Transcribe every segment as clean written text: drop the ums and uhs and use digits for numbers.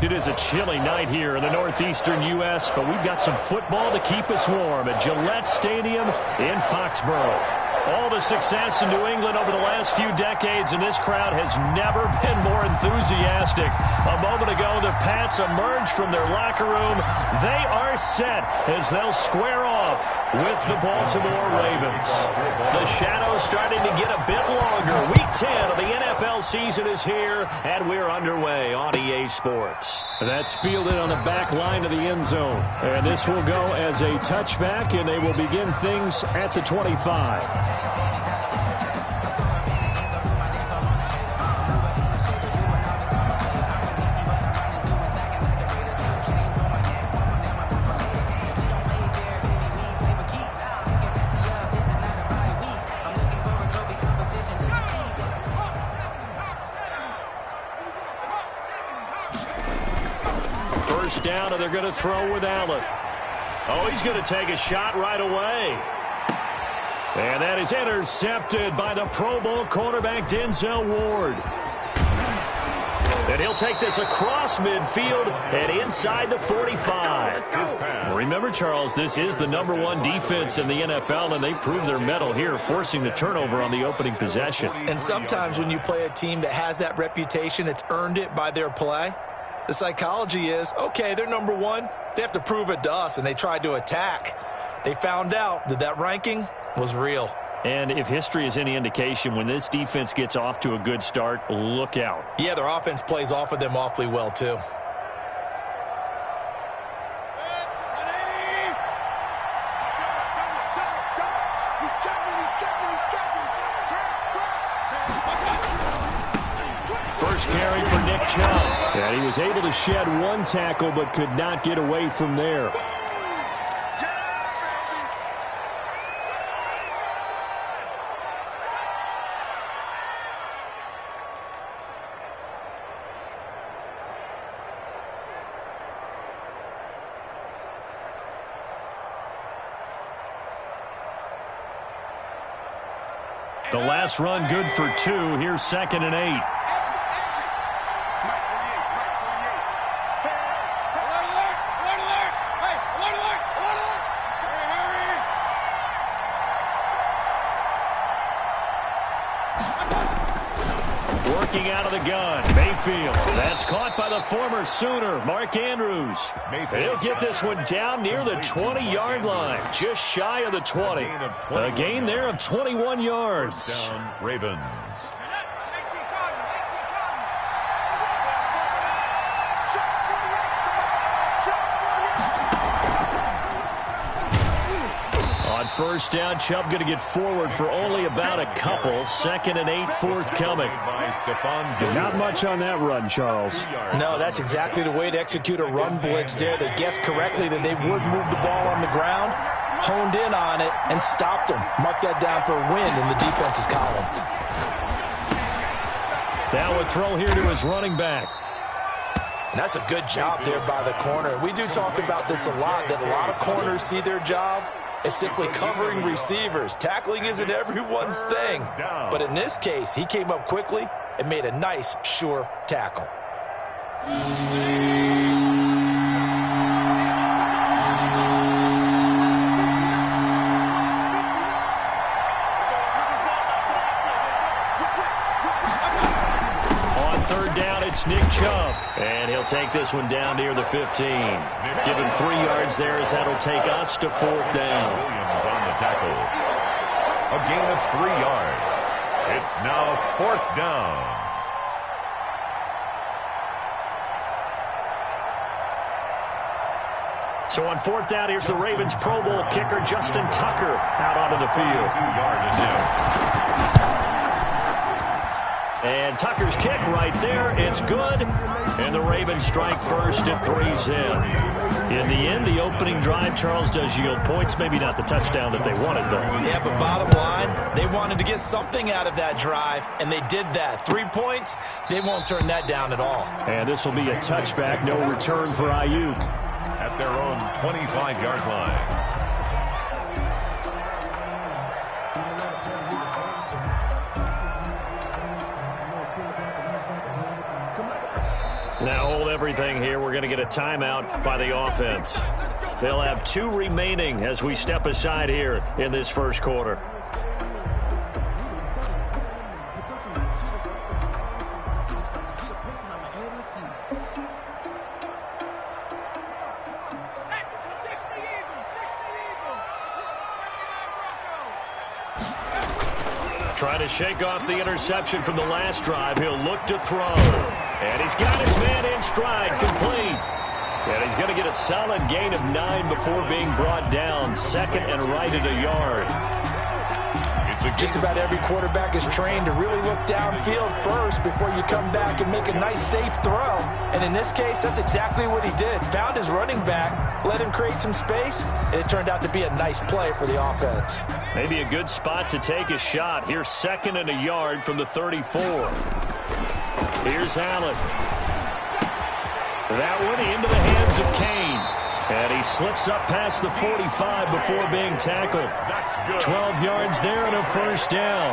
It is a chilly night here in the northeastern U.S., but we've got some football to keep us warm at Gillette Stadium in Foxborough. All the success in New England over the last few decades, and this crowd has never been more enthusiastic. A moment ago, the Pats emerged from their locker room. They are set as they'll square off with the Baltimore Ravens. The shadow's starting to get a bit longer. Week 10 of the NFL season is here, and we're underway on EA Sports. That's fielded on the back line of the end zone. And this will go as a touchback, and they will begin things at the 25. First down, and they're going to throw with Allen. Oh, he's going to take a shot right away. And that is intercepted by the Pro Bowl cornerback Denzel Ward. And he'll take this across midfield and inside the 45. Remember, Charles, this is the #1 defense in the NFL, and they proved their mettle here, forcing the turnover on the opening possession. And sometimes when you play a team that has that reputation, it's earned it by their play. The psychology is, okay, they're #1. They have to prove it to us, and they tried to attack. They found out that that ranking was real. And if history is any indication, when this defense gets off to a good start, look out. Yeah, their offense plays off of them awfully well, too. First carry for Nick Chubb. And he was able to shed one tackle but could not get away from there. The last run good for 2. Here's 2nd and 8. Working out of the gun, Mayfield. That's caught by the former Sooner, Mark Andrews. He'll get this one down near the 20-yard line, just shy of the 20. A gain there of 21 yards. First down, Ravens. On first down, Chubb going to get forward for only about a couple. 2nd and 8 forthcoming. Not much on that run, Charles. No, that's exactly the way to execute a run blitz there. They guessed correctly that they would move the ball on the ground, honed in on it, and stopped them. Mark that down for a win in the defense's column. Now a throw here to his running back. And that's a good job there by the corner. We do talk about this a lot, that a lot of corners see their job as simply covering receivers. Tackling isn't everyone's thing. But in this case, he came up quickly and made a nice, sure tackle. On third down, it's Nick Chubb. And he'll take this one down near the 15. Give him 3 yards there as that'll take us to 4th down. Williams on the tackle. A gain of 3 yards. It's now 4th down. So on 4th down, here's the Ravens Pro Bowl kicker, Justin Tucker, out onto the field. 2-yard attempt. And Tucker's kick right there. It's good. And the Ravens strike first at 3-zip. In the end, the opening drive, Charles, does yield points. Maybe not the touchdown that they wanted, though. Yeah, but bottom line, they wanted to get something out of that drive, and they did that. 3 points, they won't turn that down at all. And this will be a touchback. No return for Ayuk. At their own 25-yard line. Now hold everything here. We're going to get a timeout by the offense. They'll have 2 remaining as we step aside here in this first quarter. Trying to shake off the interception from the last drive. He'll look to throw. And he's got his man in stride, complete. And he's going to get a solid gain of 9 before being brought down. Second and right at a yard. Just about every quarterback is trained to really look downfield first before you come back and make a nice, safe throw. And in this case, that's exactly what he did. Found his running back, let him create some space, and it turned out to be a nice play for the offense. Maybe a good spot to take a shot. Here's second and a yard from the 34. Here's Allen. That one into the hands of Kane. And he slips up past the 45 before being tackled. 12 yards there and a first down.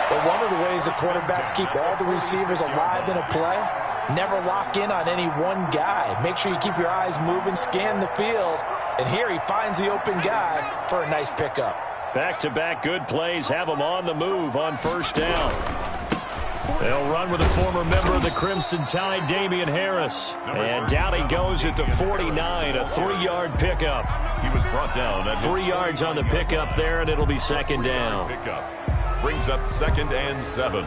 But one of the ways the quarterbacks keep all the receivers alive in a play, never lock in on any one guy. Make sure you keep your eyes moving, scan the field. And here he finds the open guy for a nice pickup. Back-to-back good plays have him on the move on first down. They'll run with a former member of the Crimson Tide, Damian Harris. And down he goes at the 49, a 3-yard pickup. He was brought down at 3 yards on the pickup there, and it'll be second down. Pickup brings up 2nd and 7.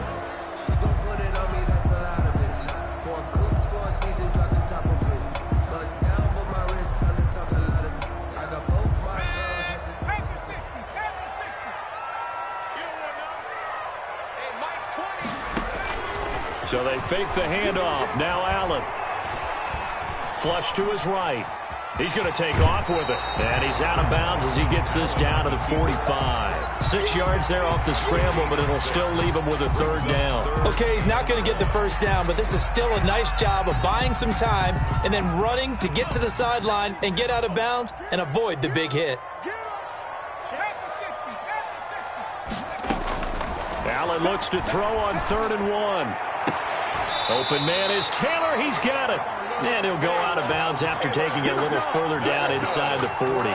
So they fake the handoff. Now Allen. Flush to his right. He's going to take off with it. And he's out of bounds as he gets this down to the 45. 6 yards there off the scramble, but it'll still leave him with a third down. Okay, he's not going to get the first down, but this is still a nice job of buying some time and then running to get to the sideline and get out of bounds and avoid the big hit. Allen looks to throw on 3rd and 1. Open man is Taylor. He's got it. And he'll go out of bounds after taking it a little further down inside the 40.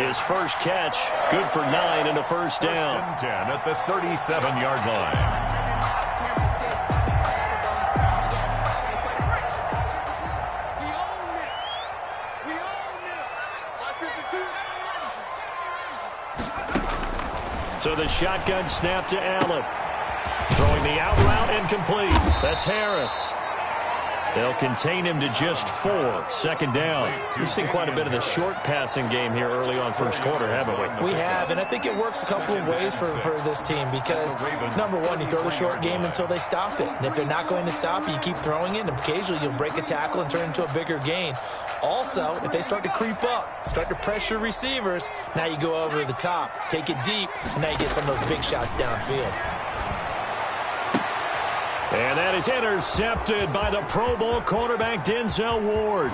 His first catch, good for 9 and a first down. 10 at the 37-yard line. So the shotgun snap to Allen. Throwing the out route incomplete. That's Harris. They'll contain him to just 4. Second down. We've seen quite a bit of the short passing game here early on first quarter, haven't we? We have, and I think it works a couple of ways for this team because, number one, you throw the short game until they stop it. And if they're not going to stop, you keep throwing it, and occasionally you'll break a tackle and turn it into a bigger gain. Also, if they start to creep up, start to pressure receivers, now you go over the top, take it deep, and now you get some of those big shots downfield. And that is intercepted by the Pro Bowl cornerback Denzel Ward.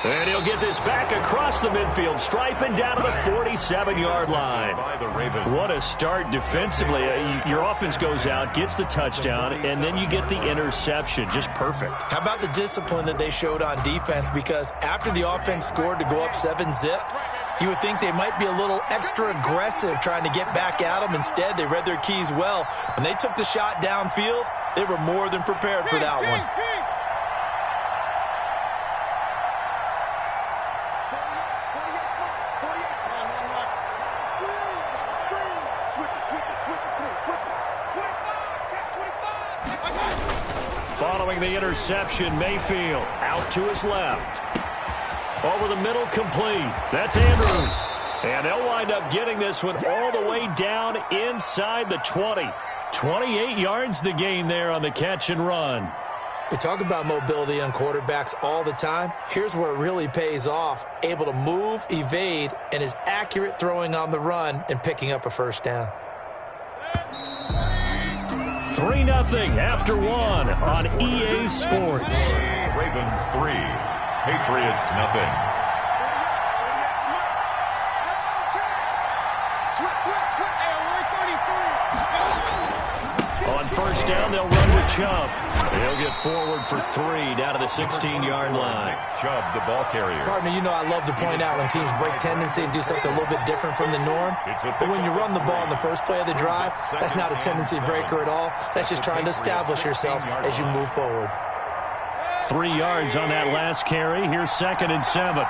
And he'll get this back across the midfield stripe and down to the 47-yard line. What a start defensively. Your offense goes out, gets the touchdown, and then you get the interception. Just perfect. How about the discipline that they showed on defense? Because after the offense scored to go up 7-zip, you would think they might be a little extra aggressive trying to get back at them. Instead, they read their keys well. When they took the shot downfield, they were more than prepared for that one. Following the interception, Mayfield out to his left. Over the middle, complete. That's Andrews. And they'll wind up getting this one all the way down inside the 20. 28 yards the gain there on the catch and run. We talk about mobility on quarterbacks all the time. Here's where it really pays off. Able to move, evade, and is accurate throwing on the run and picking up a first down. 3-0 after 1 on EA Sports. Ravens 3, Patriots 0. On first down, they'll run with Chubb. He'll get forward for 3 down to the 16-yard line. Chubb, the ball carrier. Partner, you know I love to point out when teams break tendency and do something a little bit different from the norm. But when you run the ball in the first play of the drive, that's not a tendency breaker at all. That's just trying to establish yourself as you move forward. 3 yards on that last carry. Here's 2nd and 7.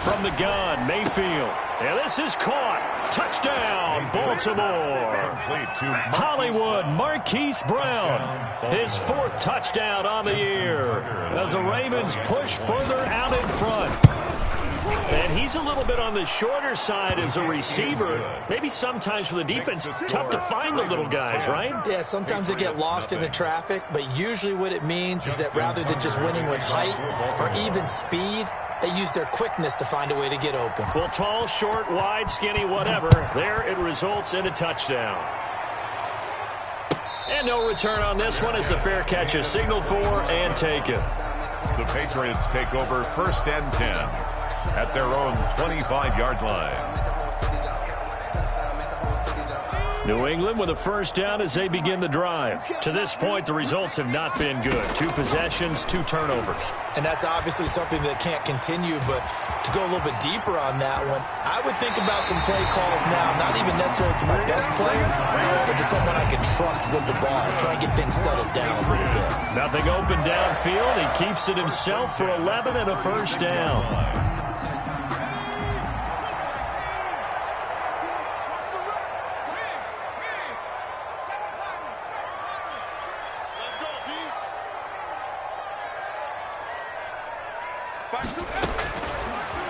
From the gun, Mayfield. And this is caught. Touchdown, Baltimore. Hollywood, Marquise Brown. His 4th touchdown on the year as the Ravens push further out in front. And he's a little bit on the shorter side as a receiver. Maybe sometimes for the defense, tough to find the little guys, right? Yeah, sometimes they get lost in the traffic, but usually what it means is that rather than just winning with height or even speed, they use their quickness to find a way to get open. Well, tall, short, wide, skinny, whatever. There it results in a touchdown. And no return on this one as the fair catch is signaled for and taken. The Patriots take over 1st and 10 at their own 25-yard line. New England with a 1st down as they begin the drive. To this point, the results have not been good. 2 possessions, 2 turnovers. And that's obviously something that can't continue, but to go a little bit deeper on that one, I would think about some play calls now, not even necessarily to my best player, but to someone I can trust with the ball, try and get things settled down a little bit. Nothing open downfield. He keeps it himself for 11 and a 1st down.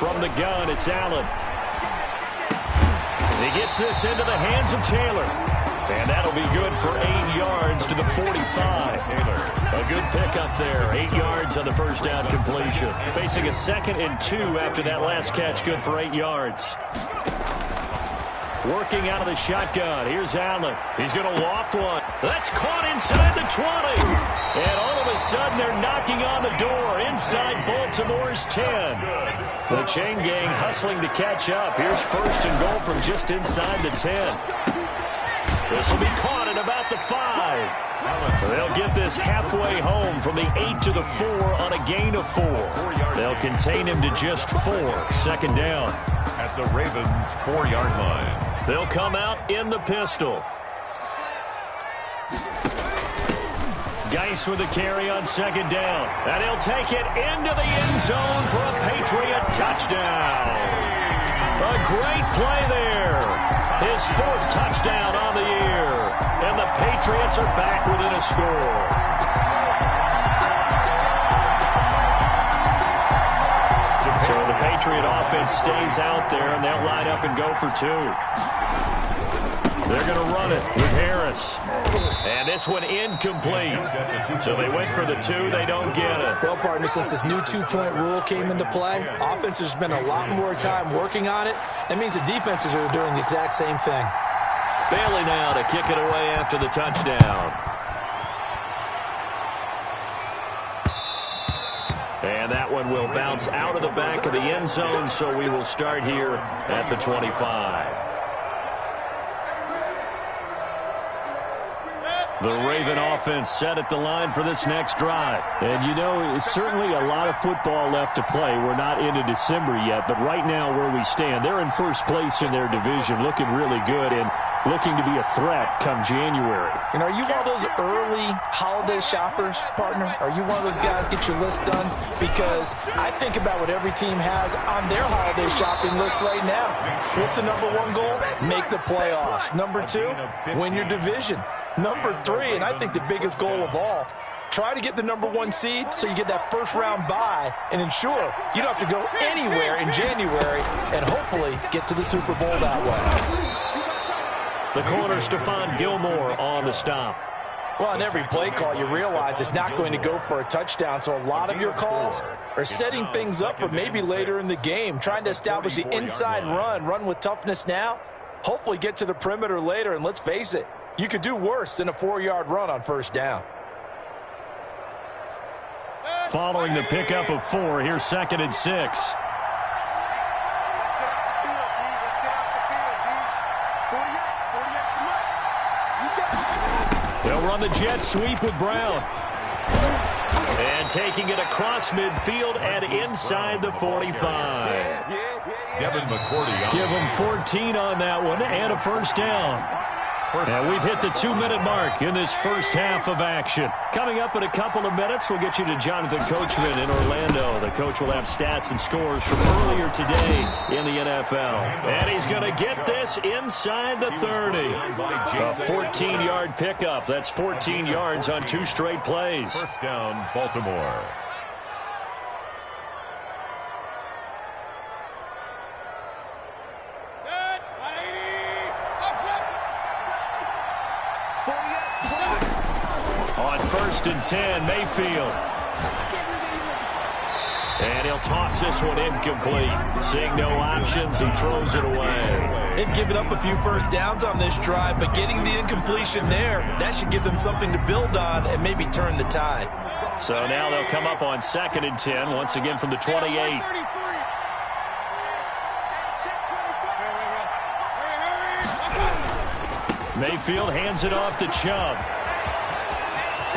From the gun, it's Allen. He gets this into the hands of Taylor. And that'll be good for 8 yards to the 45. A good pickup there. 8 yards on the 1st down completion. Facing a 2nd and 2 after that last catch. Good for 8 yards. Working out of the shotgun. Here's Allen. He's going to loft one. That's caught inside the 20. And all of a sudden, they're knocking on the door inside Baltimore's 10. The chain gang hustling to catch up. Here's 1st and goal from just inside the 10. This will be caught at about the 5. They'll get this halfway home from the 8 to the 4 on a gain of 4. They'll contain him to just 4. 2nd down. At the Ravens' 4-yard line. They'll come out in the pistol. Geis with the carry on 2nd down. And he'll take it into the end zone for a Patriot touchdown. A great play there. His 4th touchdown on the year. And the Patriots are back within a score. So the Patriot offense stays out there, and they'll line up and go for 2. They're going to run it with Harris. And this one incomplete. So they went for the 2. They don't get it. Well, partner, since this new 2-point rule came into play, offense has spent a lot more time working on it. That means the defenses are doing the exact same thing. Bailey now to kick it away after the touchdown. And that one will bounce out of the back of the end zone, so we will start here at the 25. The Raven offense set at the line for this next drive. And, you know, it's certainly a lot of football left to play. We're not into December yet, but right now where we stand, they're in 1st place in their division, looking really good and looking to be a threat come January. And are you one of those early holiday shoppers, partner? Are you one of those guys get your list done? Because I think about what every team has on their holiday shopping list right now. What's the number 1 goal? Make the playoffs. Number 2, win your division. Number 3, and I think the biggest goal of all, try to get the number 1 seed so you get that 1st round bye and ensure you don't have to go anywhere in January and hopefully get to the Super Bowl that way. The corner, Stephon Gilmore on the stop. Well, on every play call, you realize it's not going to go for a touchdown, so a lot of your calls are setting things up for maybe later in the game, trying to establish the inside run with toughness now, hopefully get to the perimeter later, and let's face it, you could do worse than a 4-yard run on 1st down. following the pickup of 4. Here's 2nd and 6. They'll run the jet sweep with Brown. And taking it across midfield and inside the 45. Devin McCourty. Give them 14 on that one and a first down. And we've hit the 2-minute mark in this first half of action. Coming up in a couple of minutes, we'll get you to Jonathan Coachman in Orlando. The coach will have stats and scores from earlier today in the NFL. And he's going to get this inside the 30. A 14-yard pickup. That's 14 yards on 2 straight plays. First down, Baltimore. On 1st and 10, Mayfield. And he'll toss this one incomplete. Seeing no options, he throws it away. They've given up a few first downs on this drive, but getting the incompletion there, that should give them something to build on and maybe turn the tide. So now they'll come up on 2nd and 10, once again from the 28. Mayfield hands it off to Chubb.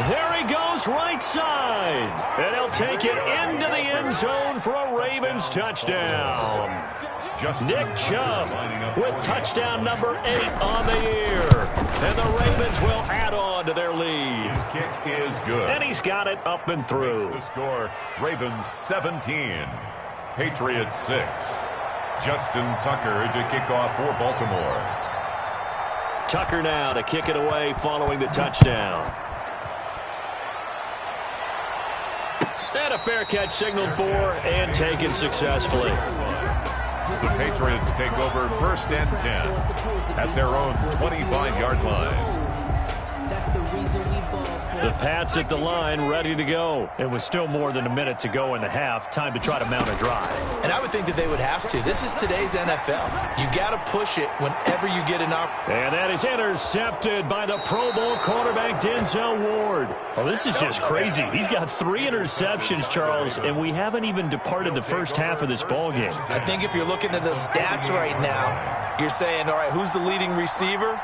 There he goes, right side. And he'll take it into the end zone for a Ravens touchdown. Nick Chubb with touchdown number 8 on the year. And the Ravens will add on to their lead. His kick is good. And he's got it up and through. Makes the score, Ravens 17, Patriots 6. Justin Tucker to kick off for Baltimore. Tucker now to kick it away following the touchdown. And a fair catch signaled for and taken successfully. The Patriots take over 1st and 10 at their own 25-yard line. The Pats at the line, ready to go. It was still more than a minute to go in the half. Time to try to mount a drive. And I would think that they would have to. This is today's NFL. You got to push it whenever you get an opportunity. And that is intercepted by the Pro Bowl cornerback Denzel Ward. Oh, this is just crazy. He's got 3 interceptions, Charles, and we haven't even departed the first half of this ballgame. I think if you're looking at the stats right now, you're saying, all right, who's the leading receiver?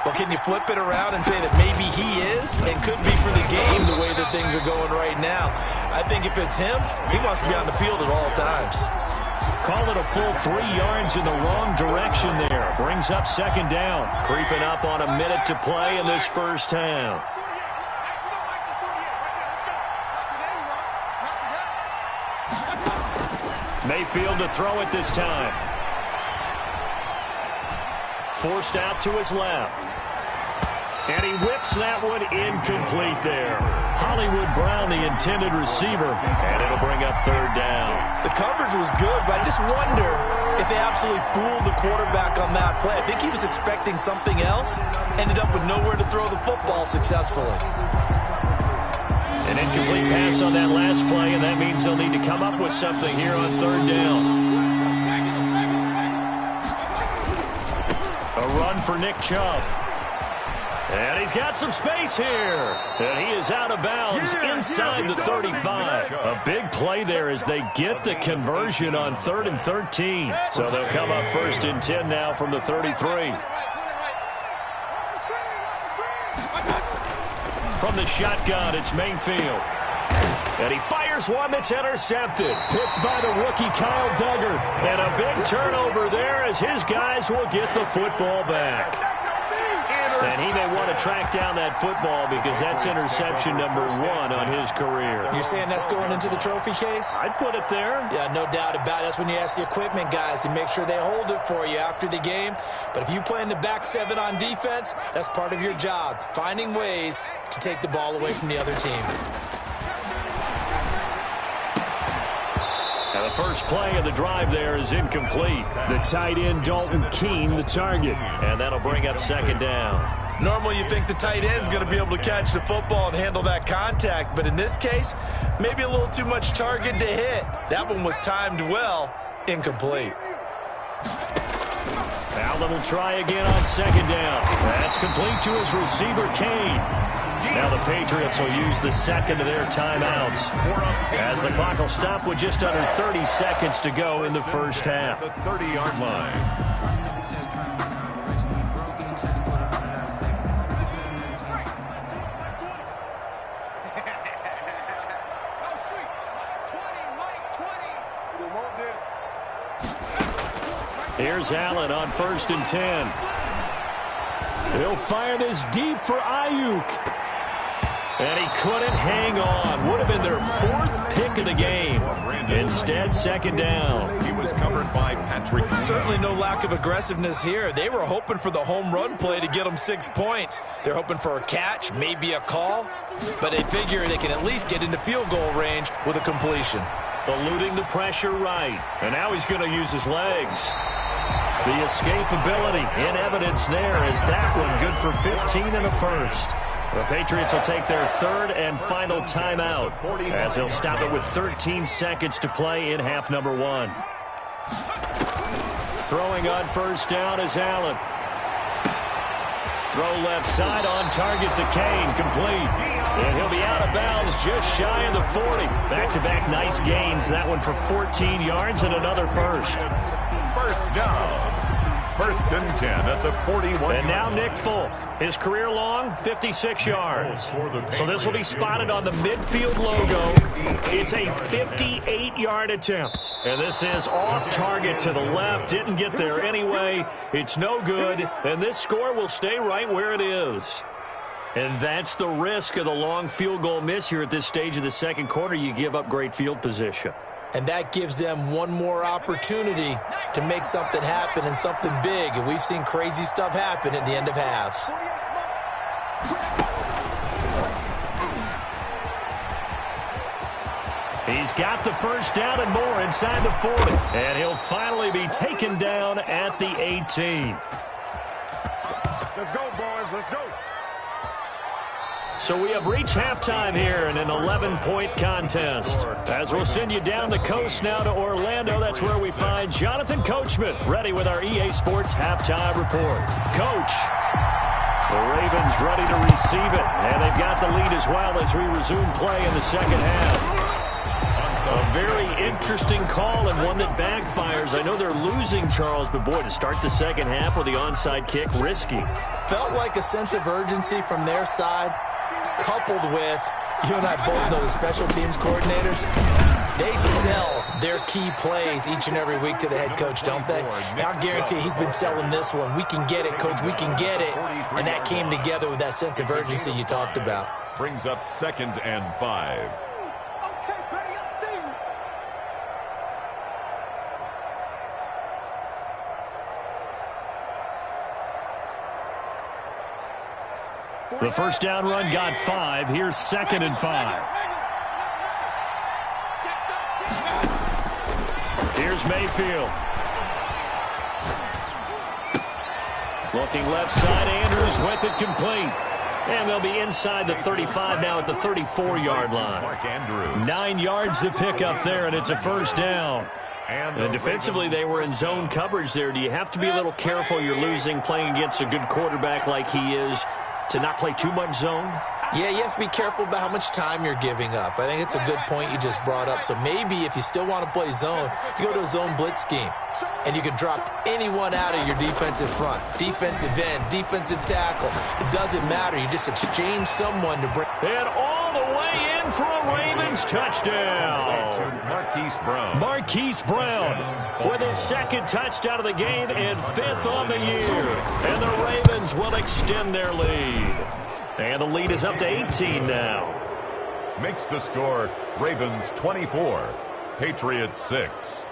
Well, can you flip it around and say that maybe he is and could be for the game the way that things are going right now? I think if it's him, he wants to be on the field at all times. Call it a full 3 yards in the wrong direction there. Brings up 2nd down. Creeping up on a minute to play in this first half. Mayfield to throw it this time. Forced out to his left. And he whips that one incomplete there. Hollywood Brown, the intended receiver, and it'll bring up 3rd down. The coverage was good, but I just wonder if they absolutely fooled the quarterback on that play. I think he was expecting something else, ended up with nowhere to throw the football successfully. An incomplete pass on that last play, and that means they'll need to come up with something here on 3rd down. A run for Nick Chubb. And he's got some space here. And he is out of bounds inside the 35. A big play there as they get the conversion on 3rd and 13. So they'll come up 1st and 10 now from the 33. From the shotgun, it's Mayfield. And he fires one that's intercepted. Picked by the rookie Kyle Duggar. And a big turnover there as his guys will get the football back. And he may want to track down that football because that's interception number 1 on his career. You're saying that's going into the trophy case? I'd put it there. Yeah, no doubt about it. That's when you ask the equipment guys to make sure they hold it for you after the game. But if you play in the back 7 on defense, that's part of your job, finding ways to take the ball away from the other team. And the first play of the drive there is incomplete. The tight end, Dalton Keene, the target. And that'll bring up 2nd down. Normally you think the tight end's going to be able to catch the football and handle that contact. But in this case, maybe a little too much target to hit. That one was timed well. Incomplete. Allen will try again on 2nd down. That's complete to his receiver, Kane. Now the Patriots will use the second of their timeouts as the clock will stop with just under 30 seconds to go in the first half. The 30-yard line. Here's Allen on 1st and 10. He'll fire this deep for Ayuk. And he couldn't hang on. Would have been their 4th pick of the game. Instead, 2nd down. He was covered by Patriots. Certainly no lack of aggressiveness here. They were hoping for the home run play to get them 6 points. They're hoping for a catch, maybe a call. But they figure they can at least get into field goal range with a completion. Eluding the pressure right. And now he's going to use his legs. The escapability in evidence there is that one good for 15 and a first. The Patriots will take their 3rd and final timeout as they'll stop it with 13 seconds to play in half number 1. Throwing on 1st down is Allen. Throw left side on target to Kane, complete. And he'll be out of bounds just shy of the 40. Back-to-back nice gains. That one for 14 yards and another first. First down. 1st and 10 at the 41. And now Nick Folk. His career long, 56 yards. So this will be spotted on the midfield logo. It's a 58-yard attempt. And this is off target to the left. Didn't get there anyway. It's no good. And this score will stay right where it is. And that's the risk of the long field goal miss here at this stage of the second quarter. You give up great field position. And that gives them one more opportunity to make something happen and something big. And we've seen crazy stuff happen at the end of halves. He's got the first down and more inside the 40. And he'll finally be taken down at the 18. Let's go, boys. Let's go. So we have reached halftime here in an 11-point contest. As we'll send you down the coast now to Orlando, that's where we find Jonathan Coachman, ready with our EA Sports Halftime Report. Coach, the Ravens ready to receive it, and they've got the lead as well as we resume play in the second half. A very interesting call and one that backfires. I know they're losing, Charles, but boy, to start the second half with the onside kick, risky. Felt like a sense of urgency from their side, coupled with, you and I both know the special teams coordinators, they sell their key plays each and every week to the head coach, don't they? And I'll guarantee he's been selling this one. We can get it, coach, we can get it. And that came together with that sense of urgency you talked about. Brings up 2nd and 5. The first down run got 5. Here's 2nd and 5. Here's Mayfield. Looking left side, Andrews with it complete. And they'll be inside the 35 now at the 34-yard line. 9 yards to pick up there, and it's a first down. And defensively, they were in zone coverage there. Do you have to be a little careful? You're losing, playing against a good quarterback like he is, to not play too much zone? Yeah, you have to be careful about how much time you're giving up. I think it's a good point you just brought up. So maybe if you still want to play zone, you go to a zone blitz scheme. And you can drop anyone out of your defensive front. Defensive end, defensive tackle. It doesn't matter. You just exchange someone to bring. And all the way in for a Ravens touchdown. Marquise Brown. Marquise Brown with his 2nd touchdown of the game and 5th on the year. And the Ravens will extend their lead. And the lead is up to 18 now. Makes the score Ravens 24, Patriots 6.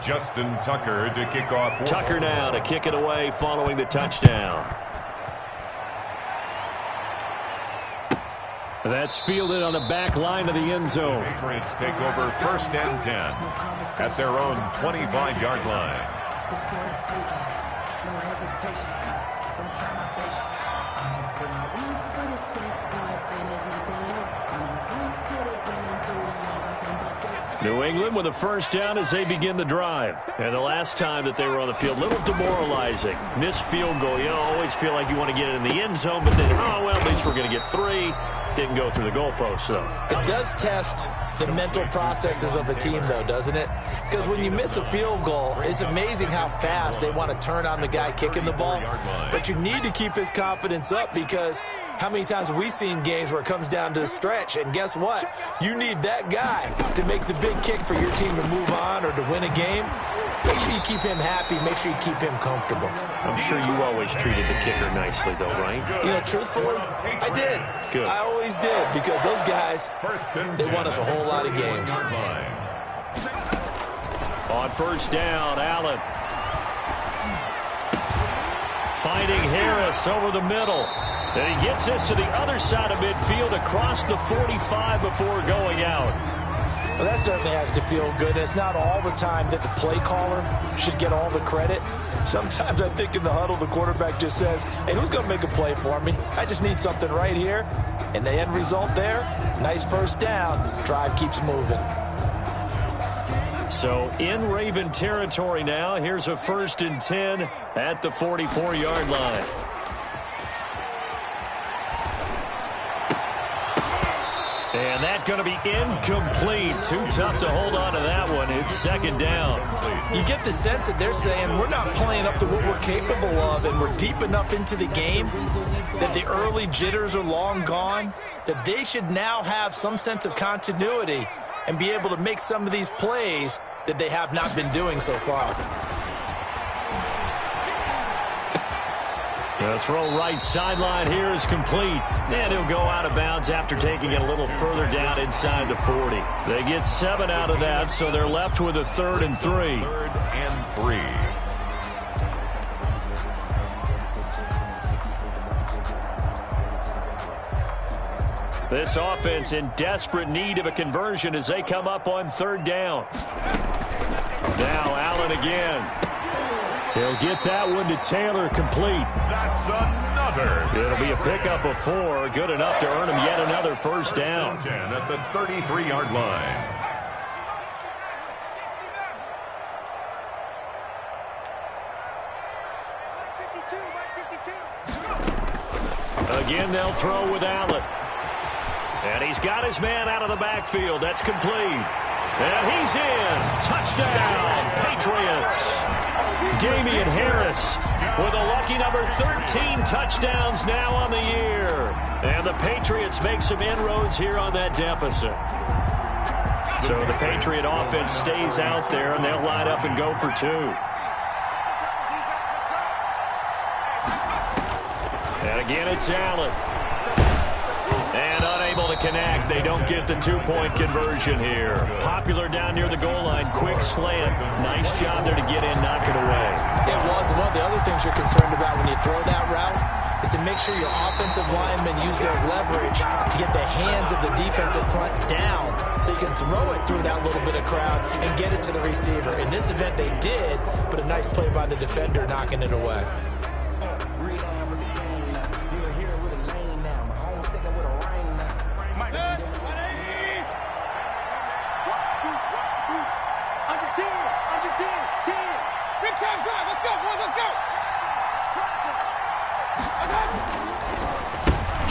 Justin Tucker to kick off. Tucker now to kick it away following the touchdown. That's fielded on the back line of the end zone. Patriots take over 1st and 10 at their own 25-yard line. No hesitation. Don't try my patience. I'm gonna put out one for the safe. Boy, there's nothing left. I'm gonna run to the ground until we all got them buckets. New England with a first down as they begin the drive. And the last time that they were on the field, a little demoralizing. Missed field goal. You always feel like you want to get it in the end zone, but then, oh, well, at least we're going to get 3. Didn't go through the goalpost, though. It does test the mental processes of a team, though, doesn't it? Because when you miss a field goal, it's amazing how fast they want to turn on the guy kicking the ball. But you need to keep his confidence up, because how many times have we seen games where it comes down to the stretch, and guess what? You need that guy to make the big kick for your team to move on or to win a game. Make sure you keep him happy. Make sure you keep him comfortable. I'm sure you always treated the kicker nicely, though, right? You know, truthfully, I did. Good. I always did, because those guys, they won us a whole lot of games. On first down, Allen. Finding Harris over the middle. And he gets this to the other side of midfield across the 45 before going out. Well, that certainly has to feel good. It's not all the time that the play caller should get all the credit. Sometimes I think in the huddle, the quarterback just says, hey, who's going to make a play for me? I just need something right here. And the end result there, nice first down. Drive keeps moving. So in Raven territory now, here's a 1st and 10 at the 44-yard line. And that's going to be incomplete. Too tough to hold on to that one. It's 2nd down. You get the sense that they're saying we're not playing up to what we're capable of, and we're deep enough into the game that the early jitters are long gone, that they should now have some sense of continuity and be able to make some of these plays that they have not been doing so far. The throw right sideline here is complete. And he'll go out of bounds after taking it a little further down inside the 40. They get 7 out of that, so they're left with a 3rd and 3. 3rd and 3. This offense in desperate need of a conversion as they come up on 3rd down. Now Allen again. He'll get that one to Taylor, complete. That's another. It'll be a pickup of 4, good enough to earn him yet another first down. 10 at the 33-yard line. Again, they'll throw with Allen. And he's got his man out of the backfield. That's complete. And he's in. Touchdown, Patriots. Damian Harris with a lucky number 13 touchdowns now on the year. And the Patriots make some inroads here on that deficit. So the Patriot offense stays out there, and they'll line up and go for 2. And again, it's Allen. And unable to connect. They don't get the 2-point conversion here. Popular down near the goal line. Quick slant. Nice job there to get in, knock it away. It was. One of the other things you're concerned about when you throw that route is to make sure your offensive linemen use their leverage to get the hands of the defensive front down so you can throw it through that little bit of crowd and get it to the receiver. In this event, they did, but a nice play by the defender knocking it away.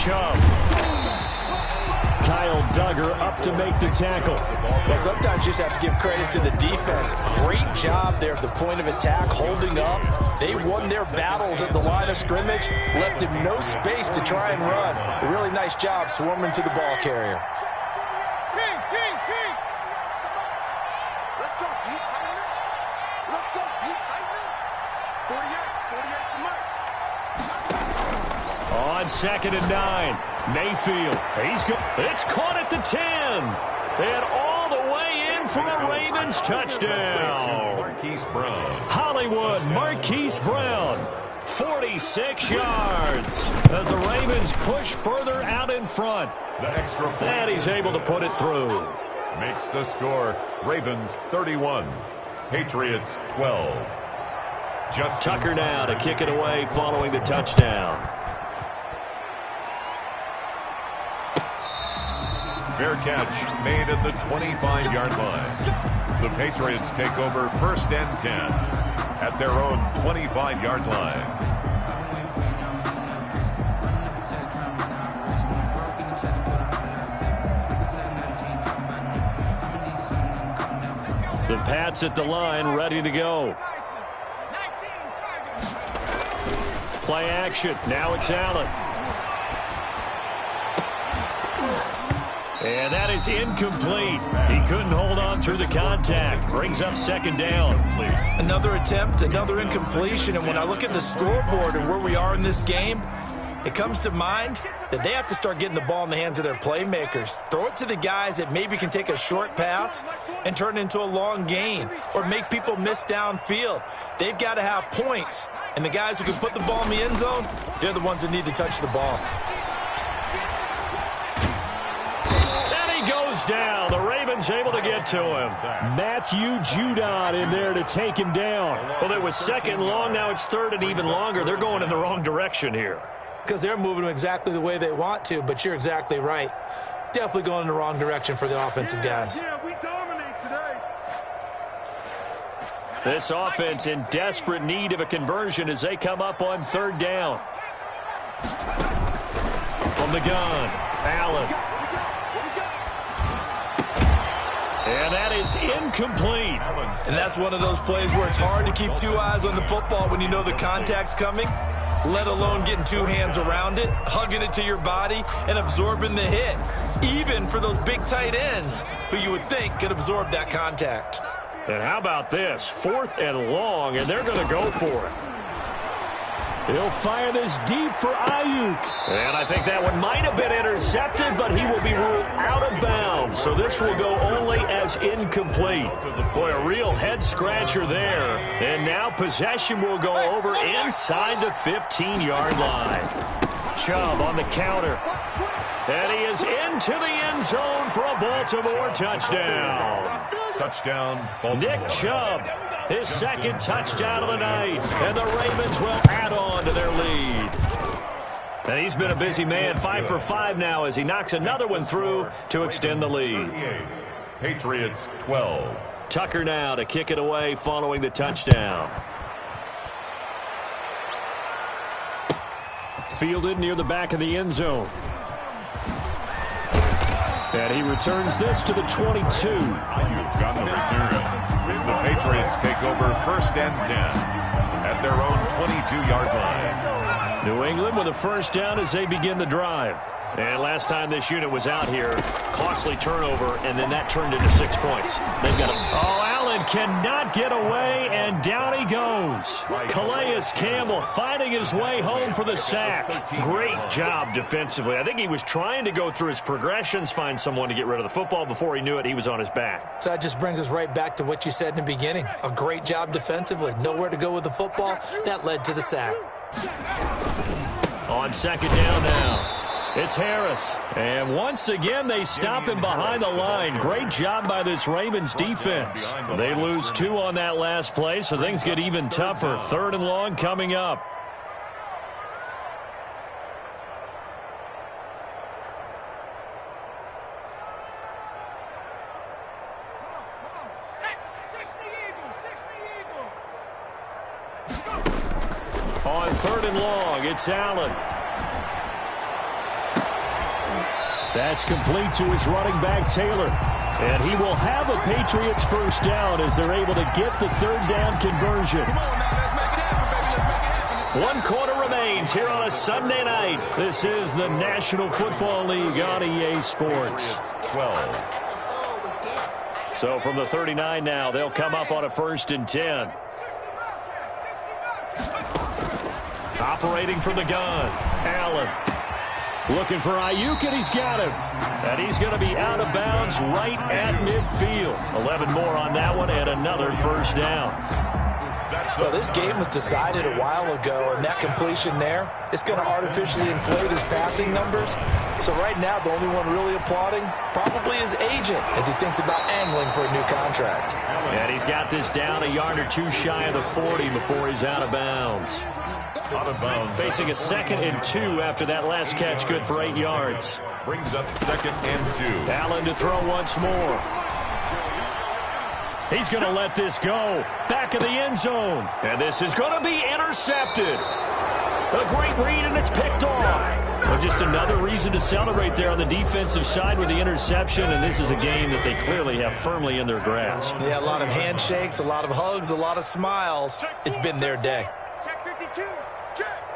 Chubb. Kyle Duggar up to make the tackle. Well, sometimes you just have to give credit to the defense. Great job there at the point of attack, holding up. They won their battles at the line of scrimmage, left him no space to try and run. A really nice job swarming to the ball carrier. Let's go, D, tighten up. Let's go, D, tighten up. 48 for Mike. On 2nd and 9, Mayfield. He's good. It's caught at the 10. And all the way in for a Ravens touchdown. Marquise Brown. Hollywood Marquise Brown. 46 yards as the Ravens push further out in front. The extra point. And he's able to put it through. Makes the score Ravens 31, Patriots 12. Just Tucker now to kick it away following the touchdown. Fair catch made at the 25-yard line. The Patriots take over 1st and 10 at their own 25-yard line. The Pats at the line, ready to go. Play action. Now it's Allen. And that is incomplete. He couldn't hold on through the contact. Brings up 2nd down. Another attempt, another incompletion. And when I look at the scoreboard and where we are in this game, it comes to mind that they have to start getting the ball in the hands of their playmakers. Throw it to the guys that maybe can take a short pass and turn it into a long gain or make people miss downfield. They've got to have points. And the guys who can put the ball in the end zone, they're the ones that need to touch the ball. And he goes down. The Ravens able to get to him. Matthew Judon in there to take him down. Well, it was 2nd and long. Now it's 3rd and even longer. They're going in the wrong direction here. Because they're moving them exactly the way they want to, but you're exactly right. Definitely going in the wrong direction for the offensive guys. Yeah, we dominate today. This offense in desperate need of a conversion as they come up on 3rd down. From the gun, Allen. And that is incomplete. And that's one of those plays where it's hard to keep 2 eyes on the football when you know the contact's coming, let alone getting 2 hands around it, hugging it to your body, and absorbing the hit, even for those big tight ends who you would think could absorb that contact. And how about this? 4th and long, and they're going to go for it. He'll fire this deep for Ayuk. And I think that one might have been intercepted, but he will be ruled out of bounds. So this will go only as incomplete. Boy, a real head-scratcher there. And now possession will go over inside the 15-yard line. Chubb on the counter. And he is into the end zone for a Baltimore touchdown. Touchdown, Baltimore. Nick Chubb, his 2nd touchdown of the night. And the Ravens will add on to their lead. And he's been a busy man, 5 for 5 now as he knocks another one through to extend the lead. Patriots 12. Tucker now to kick it away following the touchdown. Fielded near the back of the end zone. And he returns this to the 22. Ayuk got the return. The Patriots take over 1st and 10 at their own 22-yard line. New England with a 1st down as they begin the drive. And last time this unit was out here, costly turnover, and then that turned into 6 points. They've got Allen cannot get away, and down he goes. Calais Campbell finding his way home for the sack. Great job defensively. I think he was trying to go through his progressions, find someone to get rid of the football. Before he knew it, he was on his back. So that just brings us right back to what you said in the beginning. A great job defensively. Nowhere to go with the football. That led to the sack. On 2nd down now. It's Harris. And once again, they stop him behind the line. Great job by this Ravens defense. They lose 2 on that last play, so things get even tougher. 3rd and long coming up. On 3rd and long, it's Allen. That's complete to his running back, Taylor. And he will have a Patriots 1st down as they're able to get the 3rd down conversion. 1 quarter remains here on a Sunday night. This is the National Football League on EA Sports. 12. So from the 39 now, they'll come up on a 1st and 10. Operating from the gun, Allen. Looking for Ayuk, and he's got him. And he's going to be out of bounds right at midfield. 11 more on that one and another 1st down. Well, this game was decided a while ago, and that completion there, it's going to artificially inflate his passing numbers. So right now, the only one really applauding probably his agent as he thinks about angling for a new contract. And he's got this down a yard or 2 shy of the 40 before he's out of bounds. Out of bounds. Facing a 2nd and 2 after that last catch, good for 8 yards. brings up 2nd and 2. Allen to throw once more. He's going to let this go. Back of the end zone. And this is going to be intercepted. A great read, and it's picked off. Well, just another reason to celebrate there on the defensive side with the interception, and this is a game that they clearly have firmly in their grasp. Yeah, a lot of handshakes, a lot of hugs, a lot of smiles. It's been their day. Check 52. Check.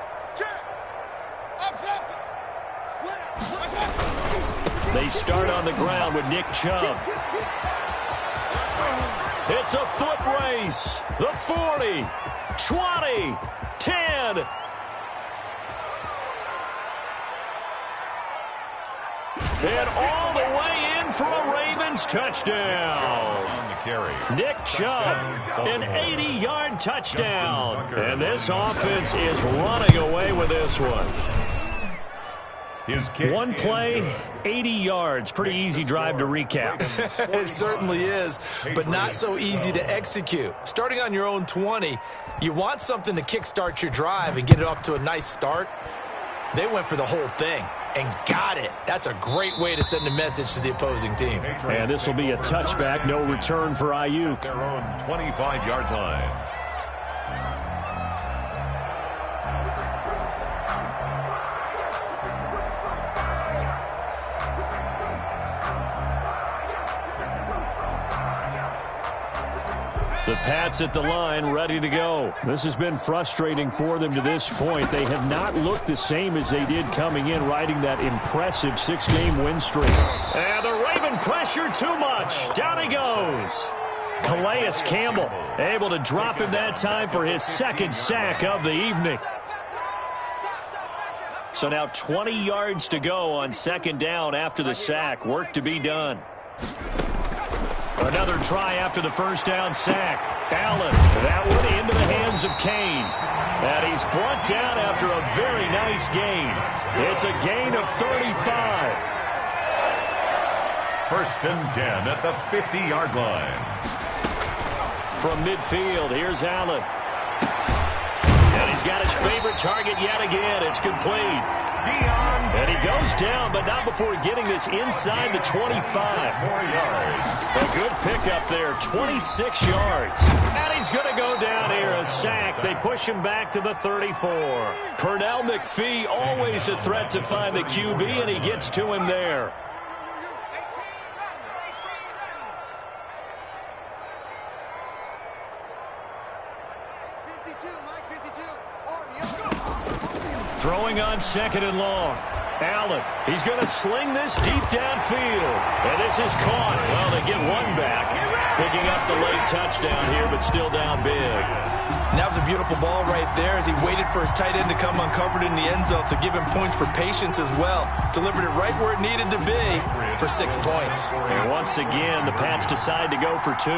They start on the ground with Nick Chubb. It's a foot race. The 40, 20, 10. And all the way in for a Ravens touchdown. On the carry. Nick Chubb, an 80-yard touchdown. And this offense is running away with this one. His kick One play, 80 yards. Pretty easy drive to recap. It certainly is, but not so easy to execute. Starting on your own 20, you want something to kickstart your drive and get it off to a nice start. They went for the whole thing and got it. That's a great way to send a message to the opposing team. And this will be a touchback, no return for Ayuk. Their own 25-yard line. The Pats at the line, ready to go. This has been frustrating for them to this point. They have not looked the same as they did coming in, riding that impressive 6-game win streak. And the Raven pressure too much. Down he goes. Calais Campbell able to drop him that time for his 2nd sack of the evening. So now 20 yards to go on 2nd down after the sack. Work to be done. Another try after the 1st down sack. Allen, that one into the hands of Kane. And he's brought down after a very nice gain. It's a gain of 35. 1st and 10 at the 50-yard line. From midfield, here's Allen. And he's got his favorite target yet again. It's complete. And he goes down, but not before getting this inside the 25. 4 yards. A good pickup there, 26 yards. And he's going to go down here, a sack. They push him back to the 34. Pernell McPhee, always a threat to find the QB, and he gets to him there. Throwing on 2nd and long. Allen, he's going to sling this deep downfield. And this is caught. Well, they get one back. Picking up the late touchdown here, but still down big. And that was a beautiful ball right there as he waited for his tight end to come uncovered in the end zone, so give him points for patience as well. Delivered it right where it needed to be for 6 points. And once again, the Pats decide to go for 2.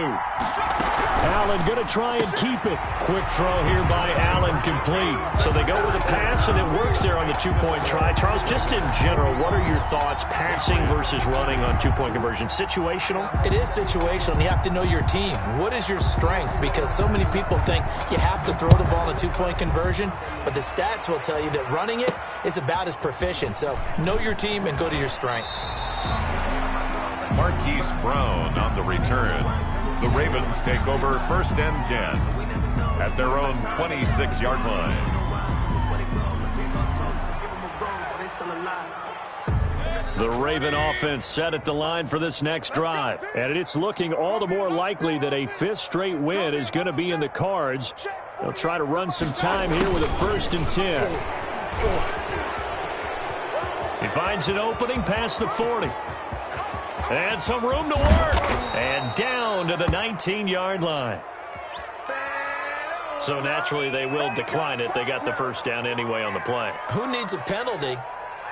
Allen going to try and keep it. Quick throw here by Allen, complete. So they go with a pass, and it works there on the 2-point try. Charles, just in general, what are your thoughts passing versus running on 2-point conversion? Situational? It is situational. You have to know your team. What is your strength? Because so many people think you have to throw the ball in a 2-point conversion, but the stats will tell you that running it is about as proficient. So know your team and go to your strength. Marquise Brown on the return. The Ravens take over 1st and 10 at their own 26-yard line. The Raven offense set at the line for this next drive. And it's looking all the more likely that a 5th straight win is going to be in the cards. They'll try to run some time here with a 1st and 10. He finds an opening past the 40. And some room to work. And down to the 19-yard line. So naturally they will decline it. They got the 1st down anyway on the play. Who needs a penalty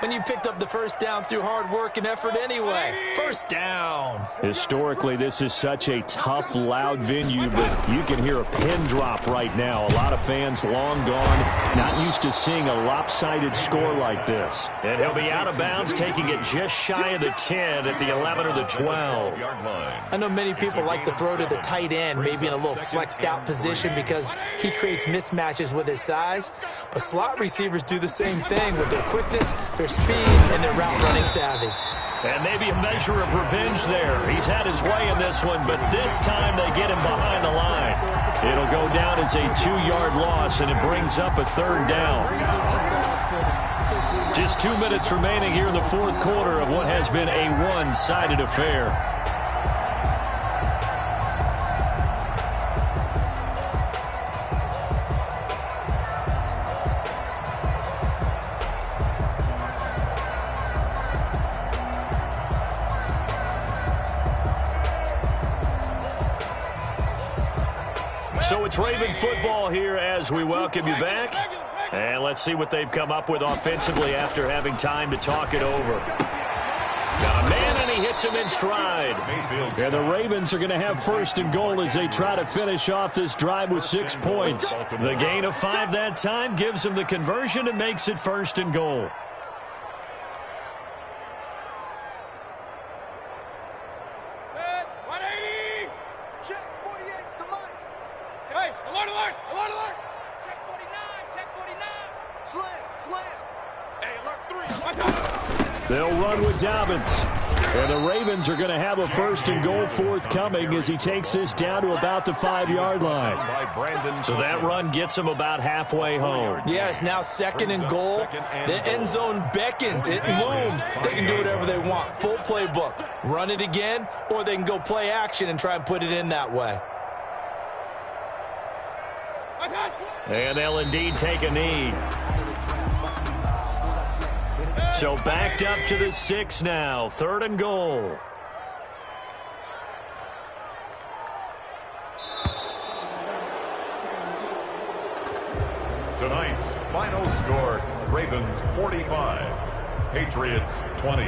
when you picked up the 1st down through hard work and effort anyway? 1st down. Historically, this is such a tough, loud venue, but you can hear a pin drop right now. A lot of fans long gone, not used to seeing a lopsided score like this. And he'll be out of bounds, taking it just shy of the 10 at the 11 or the 12. I know many people like to throw to the tight end, maybe in a little flexed out position because he creates mismatches with his size. But slot receivers do the same thing with their quickness, their their speed and their route running savvy. And maybe a measure of revenge there. He's had his way in this one, but this time they get him behind the line. It'll go down as a 2-yard loss, and it brings up a 3rd down. Just 2 minutes remaining here in the 4th quarter of what has been a one-sided affair. So it's Raven football here as we welcome you back. And let's see what they've come up with offensively after having time to talk it over. Got a man, and he hits him in stride. And the Ravens are going to have 1st and goal as they try to finish off this drive with 6 points. The gain of 5 that time gives them the conversion and makes it 1st and goal. They'll run with Dobbins. And the Ravens are going to have a 1st and goal forthcoming as he takes this down to about the 5-yard line. So that run gets him about halfway home. Yeah, it's now 2nd and goal. The end zone beckons. It looms. They can do whatever they want. Full playbook. Run it again, or they can go play action and try and put it in that way. And they'll indeed take a knee. So backed up to the 6 now. 3rd and goal. Tonight's final score, Ravens 45, Patriots 20.